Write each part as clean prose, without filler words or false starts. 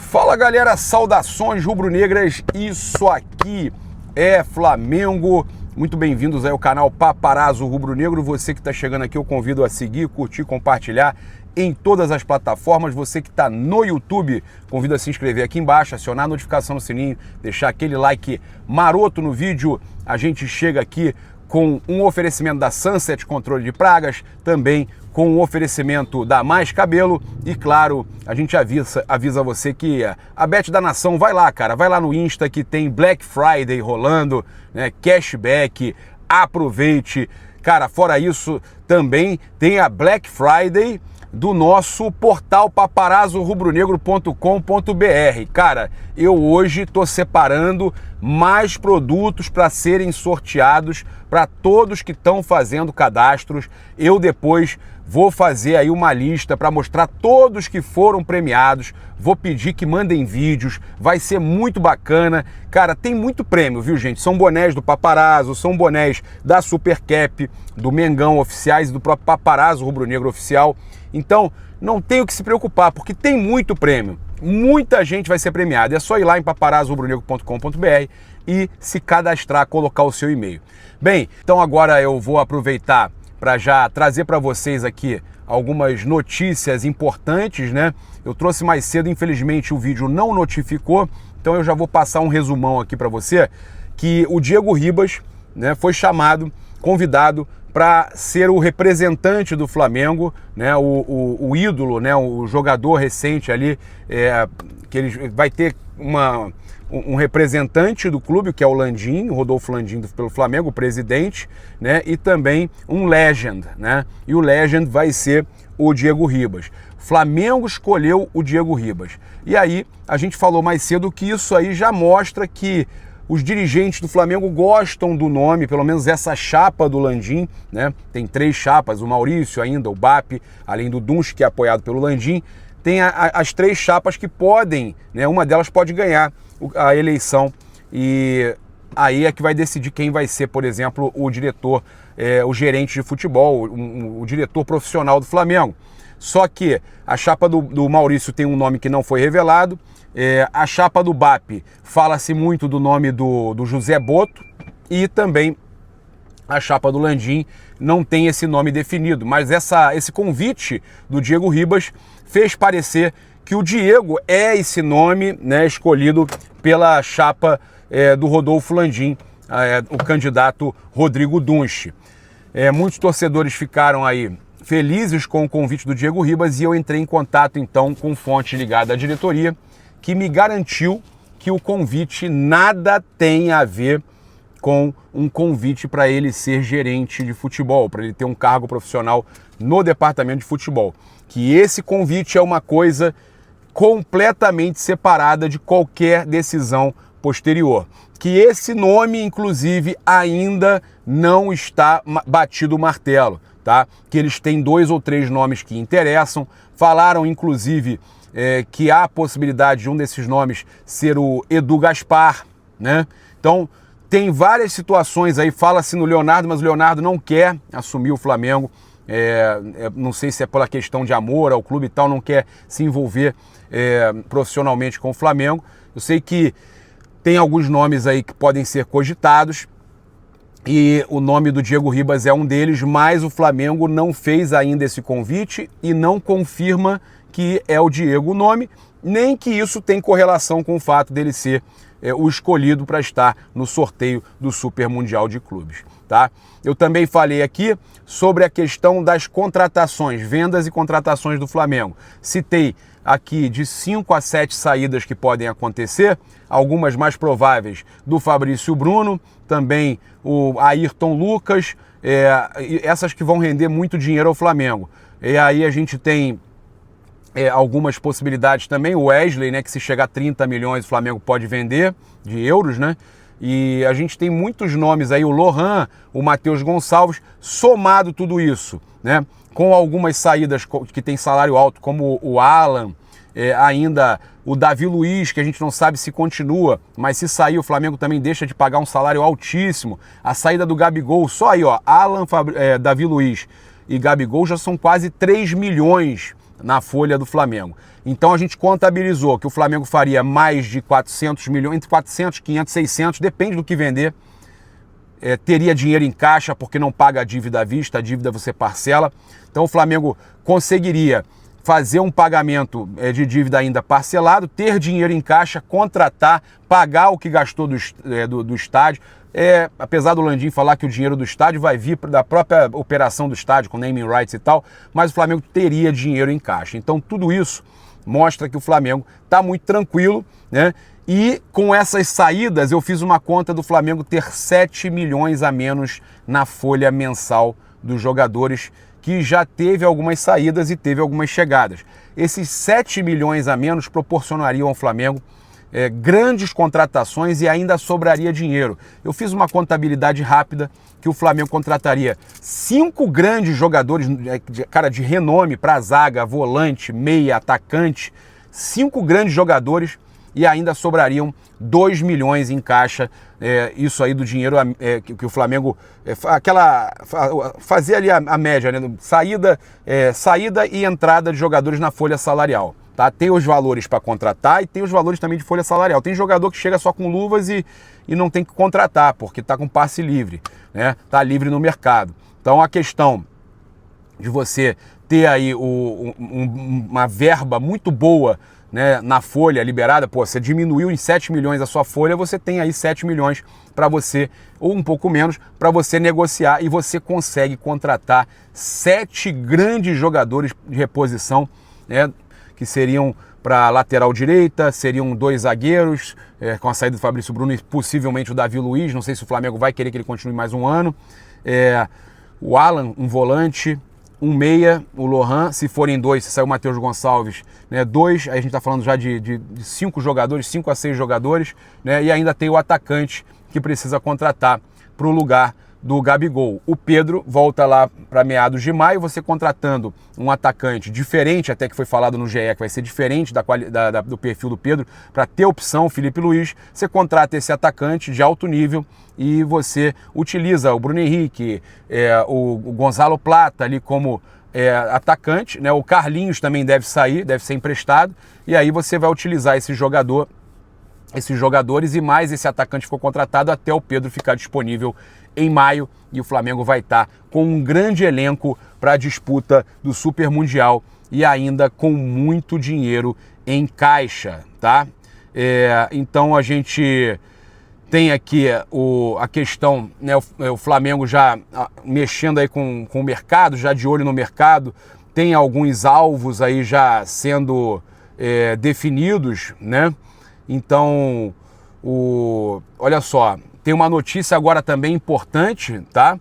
Fala galera, saudações rubro-negras, isso aqui é Flamengo. Muito bem-vindos aí ao canal Paparazzo Rubro-Negro. Você que está chegando aqui eu convido a seguir, curtir, compartilhar em todas as plataformas. Você que está no YouTube, convido a se inscrever aqui embaixo, acionar a notificação no sininho, deixar aquele like maroto no vídeo. A gente chega aqui com um oferecimento da Sunset Controle de Pragas, também com um oferecimento da Mais Cabelo e, claro, a gente avisa você que a Bet da Nação, vai lá, cara, vai lá no Insta que tem Black Friday rolando, né, cashback, aproveite. Cara, fora isso, também tem a Black Friday do nosso portal paparazzorubronegro.com.br. Cara, eu hoje tô separando mais produtos para serem sorteados para todos que estão fazendo cadastros. Eu depois vou fazer aí uma lista para mostrar todos que foram premiados. Vou pedir que mandem vídeos, vai ser muito bacana. Cara, tem muito prêmio, viu, gente? São bonés do Paparazzo, são bonés da Super Cap, do Mengão oficiais e do próprio Paparazzo Rubro-Negro oficial. Então, não tem o que se preocupar, porque tem muito prêmio. Muita gente vai ser premiada. É só ir lá em paparazzorubronegro.com.br e se cadastrar, colocar o seu e-mail. Bem, então agora eu vou aproveitar para já trazer para vocês aqui algumas notícias importantes, né? Eu trouxe mais cedo, infelizmente o vídeo não notificou, então eu já vou passar um resumão aqui para você, que o Diego Ribas, né, foi convidado para ser o representante do Flamengo, né, o ídolo, né, o jogador recente ali, que ele vai ter um representante do clube, que é o Landim, o Rodolfo Landim pelo Flamengo, o presidente, né, e também um legend, né, e o legend vai ser o Diego Ribas. Flamengo escolheu o Diego Ribas. E aí, a gente falou mais cedo que isso aí já mostra que os dirigentes do Flamengo gostam do nome, pelo menos essa chapa do Landim, né? Tem 3 chapas, o Maurício ainda, o BAP, além do Dunsch, que é apoiado pelo Landim. Tem as 3 chapas que podem, né? Uma delas pode ganhar a eleição e aí é que vai decidir quem vai ser, por exemplo, o diretor, o gerente de futebol, o diretor profissional do Flamengo. Só que a chapa do Maurício tem um nome que não foi revelado. A chapa do BAP fala-se muito do nome do José Boto e também a chapa do Landim não tem esse nome definido, mas esse convite do Diego Ribas fez parecer que o Diego é esse nome, né, escolhido pela chapa do Rodolfo Landim, o candidato Rodrigo Dunsch. Muitos torcedores ficaram aí felizes com o convite do Diego Ribas e eu entrei em contato então com fonte ligada à diretoria, que me garantiu que o convite nada tem a ver com um convite para ele ser gerente de futebol, para ele ter um cargo profissional no departamento de futebol. Que esse convite é uma coisa completamente separada de qualquer decisão posterior. Que esse nome, inclusive, ainda não está batido o martelo, tá? Que eles têm 2 ou 3 nomes que interessam. Falaram, inclusive, que há a possibilidade de um desses nomes ser o Edu Gaspar, né? Então, tem várias situações aí, fala-se no Leonardo, mas o Leonardo não quer assumir o Flamengo, não sei se é pela questão de amor ao clube e tal, não quer se envolver profissionalmente com o Flamengo. Eu sei que tem alguns nomes aí que podem ser cogitados, e o nome do Diego Ribas é um deles, mas o Flamengo não fez ainda esse convite e não confirma que é o Diego o nome, nem que isso tem correlação com o fato dele ser o escolhido para estar no sorteio do Super Mundial de Clubes, tá? Eu também falei aqui sobre a questão das contratações, vendas e contratações do Flamengo. Citei aqui de 5 a 7 saídas que podem acontecer, algumas mais prováveis do Fabrício Bruno, também o Ayrton Lucas, essas que vão render muito dinheiro ao Flamengo. E aí a gente tem algumas possibilidades também, o Wesley, né, que se chegar a 30 milhões o Flamengo pode vender de euros, né? E a gente tem muitos nomes aí, o Lohan, o Matheus Gonçalves, somado tudo isso, né? Com algumas saídas que tem salário alto, como o Alan, ainda o Davi Luiz, que a gente não sabe se continua, mas se sair o Flamengo também deixa de pagar um salário altíssimo. A saída do Gabigol, só aí, ó, Alan, Davi Luiz e Gabigol já são quase 3 milhões na folha do Flamengo. Então a gente contabilizou que o Flamengo faria mais de 400 milhões, entre 400, 500, 600, depende do que vender. Teria dinheiro em caixa porque não paga a dívida à vista, a dívida você parcela. Então o Flamengo conseguiria fazer um pagamento de dívida ainda parcelado, ter dinheiro em caixa, contratar, pagar o que gastou do estádio. Apesar do Landim falar que o dinheiro do estádio vai vir da própria operação do estádio, com naming rights e tal, mas o Flamengo teria dinheiro em caixa. Então tudo isso mostra que o Flamengo está muito tranquilo, né? E com essas saídas eu fiz uma conta do Flamengo ter 7 milhões a menos na folha mensal dos jogadores, que já teve algumas saídas e teve algumas chegadas. Esses 7 milhões a menos proporcionariam ao Flamengo grandes contratações e ainda sobraria dinheiro. Eu fiz uma contabilidade rápida que o Flamengo contrataria 5 grandes jogadores, cara, de renome para a zaga, volante, meia, atacante, 5 grandes jogadores e ainda sobrariam 2 milhões em caixa, isso aí do dinheiro que o Flamengo fazia ali a média, né? Saída e entrada de jogadores na folha salarial. Tá? Tem os valores para contratar e tem os valores também de folha salarial. Tem jogador que chega só com luvas e não tem que contratar, porque está com passe livre, né? Está livre no mercado. Então a questão de você ter aí uma verba muito boa, né, na folha liberada, você diminuiu em 7 milhões a sua folha, você tem aí 7 milhões para você, ou um pouco menos, para você negociar e você consegue contratar 7 grandes jogadores de reposição, né, que seriam para lateral direita, seriam 2 zagueiros, com a saída do Fabrício Bruno e possivelmente o Davi Luiz, não sei se o Flamengo vai querer que ele continue mais um ano, o Alan, um volante, um meia, o Lohan, se forem 2, se sair o Matheus Gonçalves, né, 2, aí a gente está falando já de 5 jogadores, 5 a 6 jogadores, né, e ainda tem o atacante que precisa contratar para o lugar do Gabigol. O Pedro volta lá para meados de maio, você contratando um atacante diferente, até que foi falado no GE, que vai ser diferente do perfil do Pedro, para ter opção, o Felipe Luiz, você contrata esse atacante de alto nível e você utiliza o Bruno Henrique, o Gonzalo Plata ali como atacante, né? O Carlinhos também deve sair, deve ser emprestado, e aí você vai utilizar esses jogadores e mais esse atacante ficou contratado até o Pedro ficar disponível em maio, e o Flamengo vai estar com um grande elenco para a disputa do Super Mundial e ainda com muito dinheiro em caixa, tá? Então a gente tem aqui a questão, né, o Flamengo já mexendo aí com o mercado, já de olho no mercado, tem alguns alvos aí já sendo definidos, né? Então, olha só, tem uma notícia agora também importante, tá?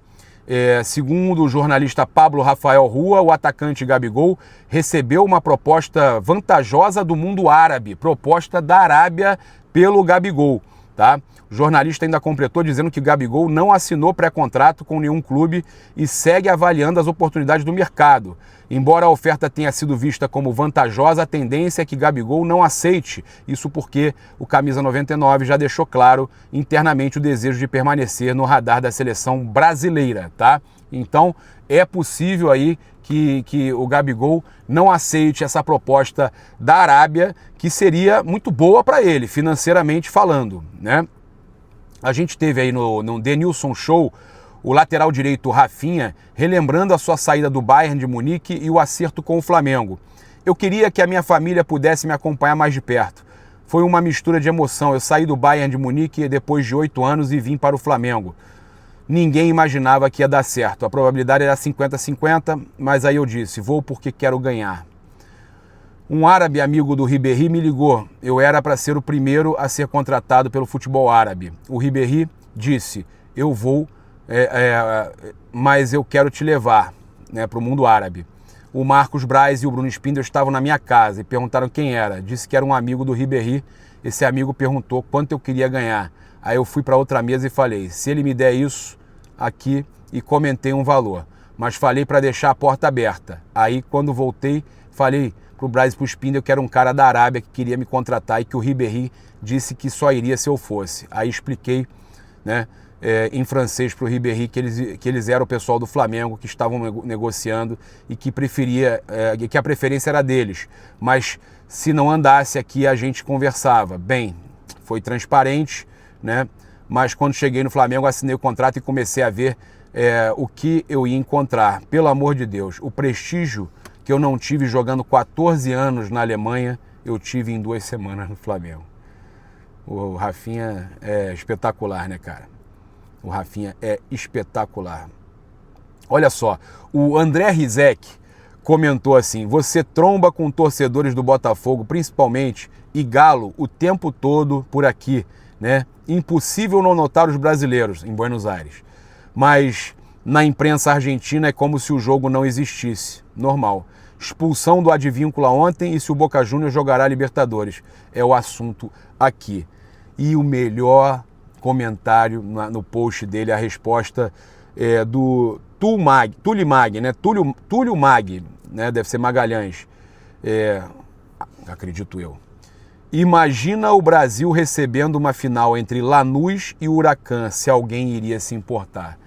Segundo o jornalista Pablo Rafael Rua, o atacante Gabigol recebeu uma proposta vantajosa do mundo árabe, proposta da Arábia pelo Gabigol, tá? O jornalista ainda completou dizendo que Gabigol não assinou pré-contrato com nenhum clube e segue avaliando as oportunidades do mercado. Embora a oferta tenha sido vista como vantajosa, a tendência é que Gabigol não aceite. Isso porque o Camisa 99 já deixou claro internamente o desejo de permanecer no radar da seleção brasileira, tá? Então é possível aí que o Gabigol não aceite essa proposta da Arábia, que seria muito boa para ele, financeiramente falando, né? A gente teve aí no Denilson Show o lateral direito Rafinha relembrando a sua saída do Bayern de Munique e o acerto com o Flamengo. Eu queria que a minha família pudesse me acompanhar mais de perto. Foi uma mistura de emoção. Eu saí do Bayern de Munique depois de 8 anos e vim para o Flamengo. Ninguém imaginava que ia dar certo. A probabilidade era 50-50, mas aí eu disse, vou porque quero ganhar. Um árabe amigo do Ribéry me ligou. Eu era para ser o primeiro a ser contratado pelo futebol árabe. O Ribéry disse, eu vou, mas eu quero te levar, né, para o mundo árabe. O Marcos Braz e o Bruno Spindel estavam na minha casa e perguntaram quem era. Disse que era um amigo do Ribéry. Esse amigo perguntou quanto eu queria ganhar. Aí eu fui para outra mesa e falei, se ele me der isso aqui, e comentei um valor. Mas falei para deixar a porta aberta. Aí quando voltei, falei pro Braz e pro Spindel que era um cara da Arábia que queria me contratar e que o Ribéry disse que só iria se eu fosse. Aí expliquei, né, em francês para o Ribéry que eles eram o pessoal do Flamengo, que estavam negociando e que que a preferência era deles. Mas se não andasse aqui, a gente conversava. Bem, foi transparente, né? Mas quando cheguei no Flamengo, assinei o contrato e comecei a ver o que eu ia encontrar. Pelo amor de Deus, o prestígio que eu não tive jogando 14 anos na Alemanha, eu tive em 2 semanas no Flamengo. O Rafinha é espetacular, né, cara? O Rafinha é espetacular. Olha só, o André Rizek comentou assim: você tromba com torcedores do Botafogo, principalmente, e Galo, o tempo todo por aqui, né? Impossível não notar os brasileiros em Buenos Aires. Mas na imprensa argentina é como se o jogo não existisse. Normal. Expulsão do Advíncula ontem e se o Boca Juniors jogará Libertadores. É o assunto aqui. E o melhor comentário no post dele, a resposta do Túlio Mag, né? Túlio Mag, né? Deve ser Magalhães. Acredito eu. Imagina o Brasil recebendo uma final entre Lanús e Huracan, se alguém iria se importar.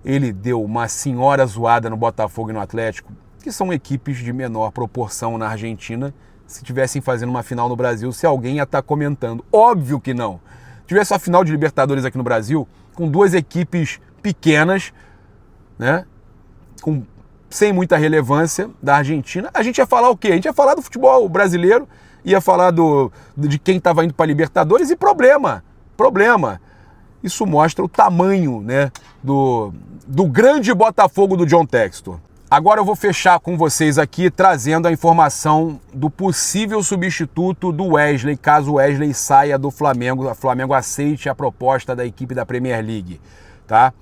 Ele deu uma senhora zoada no Botafogo e no Atlético, que são equipes de menor proporção na Argentina. Se tivessem fazendo uma final no Brasil, se alguém ia estar comentando. Óbvio que não. Tivesse a final de Libertadores aqui no Brasil, com 2 equipes pequenas, né? Sem muita relevância da Argentina, a gente ia falar o quê? A gente ia falar do futebol brasileiro, ia falar de quem estava indo para Libertadores e problema. Isso mostra o tamanho, né, do grande Botafogo do John Textor. Agora eu vou fechar com vocês aqui trazendo a informação do possível substituto do Wesley, caso o Wesley saia do Flamengo, o Flamengo aceite a proposta da equipe da Premier League, tá?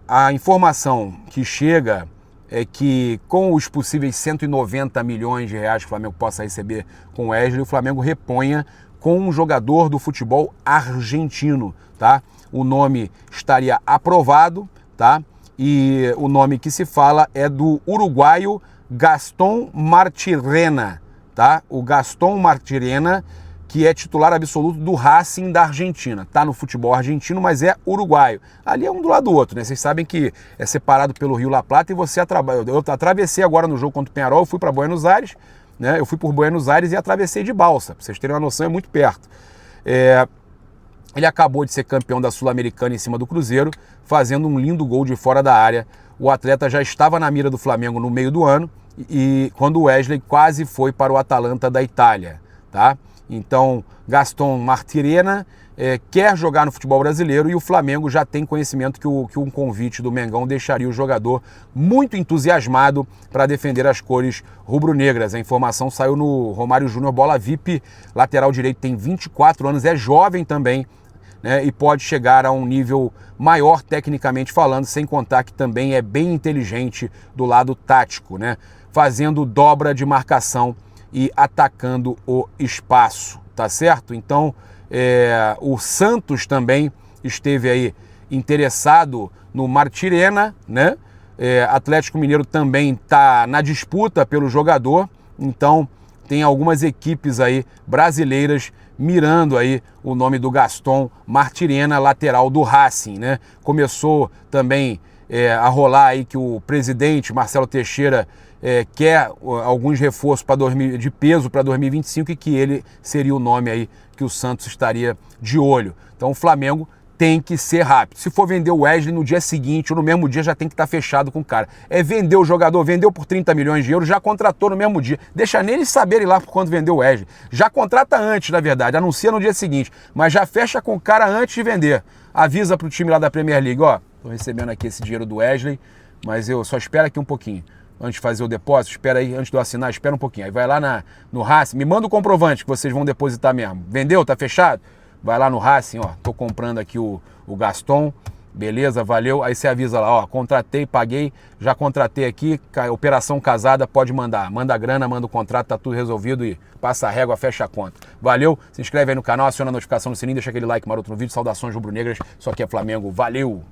A informação que chega é que com os possíveis 190 milhões de reais que o Flamengo possa receber com o Wesley, o Flamengo reponha com um jogador do futebol argentino, tá? O nome estaria aprovado, tá? E o nome que se fala é do uruguaio Gastón Martirena, tá? O Gastón Martirena, que é titular absoluto do Racing da Argentina. Tá no futebol argentino, mas é uruguaio. Ali é um do lado do outro, né? Vocês sabem que é separado pelo Rio La Plata e eu atravessei agora no jogo contra o Peñarol, eu fui para Buenos Aires, né? Eu fui por Buenos Aires e atravessei de balsa, para vocês terem uma noção, é muito perto. Ele acabou de ser campeão da Sul-Americana em cima do Cruzeiro, fazendo um lindo gol de fora da área. O atleta já estava na mira do Flamengo no meio do ano, e quando o Wesley quase foi para o Atalanta da Itália, tá? Então, Gastón Martirena quer jogar no futebol brasileiro e o Flamengo já tem conhecimento que um convite do Mengão deixaria o jogador muito entusiasmado para defender as cores rubro-negras. A informação saiu no Romário Júnior, bola VIP, lateral direito, tem 24 anos, é jovem também, né, e pode chegar a um nível maior tecnicamente falando, sem contar que também é bem inteligente do lado tático, né, fazendo dobra de marcação e atacando o espaço, tá certo? Então, o Santos também esteve aí interessado no Martirena, né? Atlético Mineiro também está na disputa pelo jogador, então tem algumas equipes aí brasileiras mirando aí o nome do Gastón Martirena, lateral do Racing, né? Começou também a rolar aí que o presidente Marcelo Teixeira quer alguns reforços de peso para 2025 e que ele seria o nome aí que o Santos estaria de olho. Então o Flamengo tem que ser rápido. Se for vender o Wesley no dia seguinte ou no mesmo dia, já tem que estar fechado com o cara. Vender o jogador, vendeu por 30 milhões de euros, já contratou no mesmo dia. Deixa neles saberem lá por quanto vendeu o Wesley. Já contrata antes, na verdade, anuncia no dia seguinte, mas já fecha com o cara antes de vender. Avisa pro time lá da Premier League, ó, tô recebendo aqui esse dinheiro do Wesley, mas eu só espero aqui um pouquinho. Antes de fazer o depósito, espera aí, antes de eu assinar, espera um pouquinho. Aí vai lá no Racing, me manda o comprovante que vocês vão depositar mesmo. Vendeu? Tá fechado? Vai lá no Racing, ó, tô comprando aqui o Gastón, beleza, valeu. Aí você avisa lá, ó, contratei, paguei, já contratei aqui, operação casada, pode mandar. Manda a grana, manda o contrato, tá tudo resolvido e passa a régua, fecha a conta. Valeu, se inscreve aí no canal, aciona a notificação no sininho, deixa aquele like maroto no vídeo. Saudações rubro-negras, isso aqui é Flamengo, valeu!